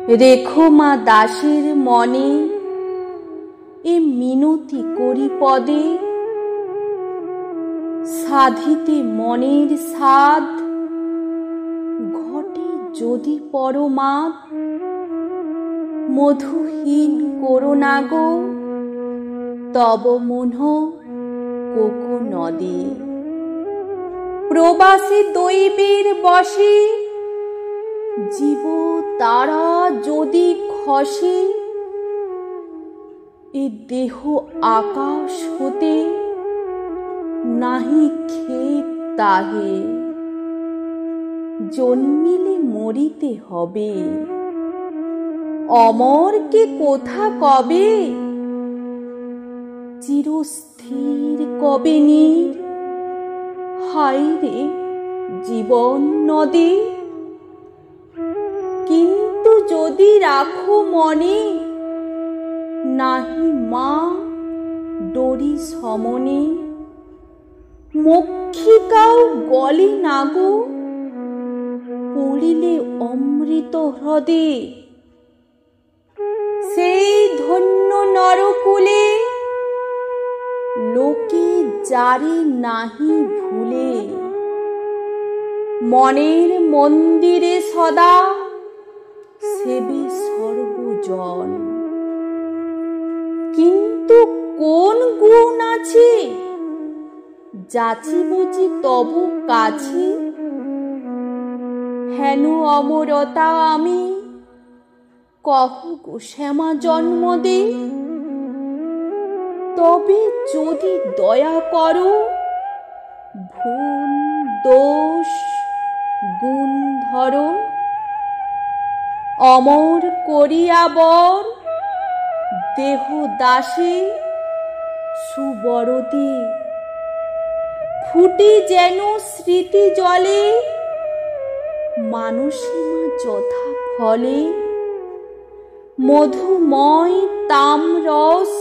রেখো মা দাসের মনে এ মিনতি করি পদে, সাধিতে মনের সাধ ঘটে যদি পরমাদ। মধুহীন করো না গো তব মনঃ কোকো নদে। প্রবাসী দৈবের বশে জীব তারা যদি খসে, এ দেহ আকাশ হতে নাহি খেত তাহে। জন্মিলে মরিতে হবে, অমরকে কোথা কবে। চিরস্থির কবে নীর, হায় রে জীবন নদী। কিন্তু যদি রাখো মনে নাহি মা ডোরি সমনে, মক্ষিকাও গলে না গো পড়িলে অমৃত হ্রদে। সেই ধন্য নরকুলে লোকে যারে নাহি ভুলে, মনের মন্দিরে সদা সেবে সর্বজন। কিন্তু কোন গুণ আছে যাচি বুঝি তবু কাছে। হেন অমরতা আমি কহ গো শ্যামা জন্ম দে। তবে যদি দয়া করো ভুল দোষ গুণ ধরো, অমর করিয়া বর দেহ দাসে সুবরদে। ফুটি যেন স্মৃতি জলে মানসীমা যথা ফলে, মধুময় তামরস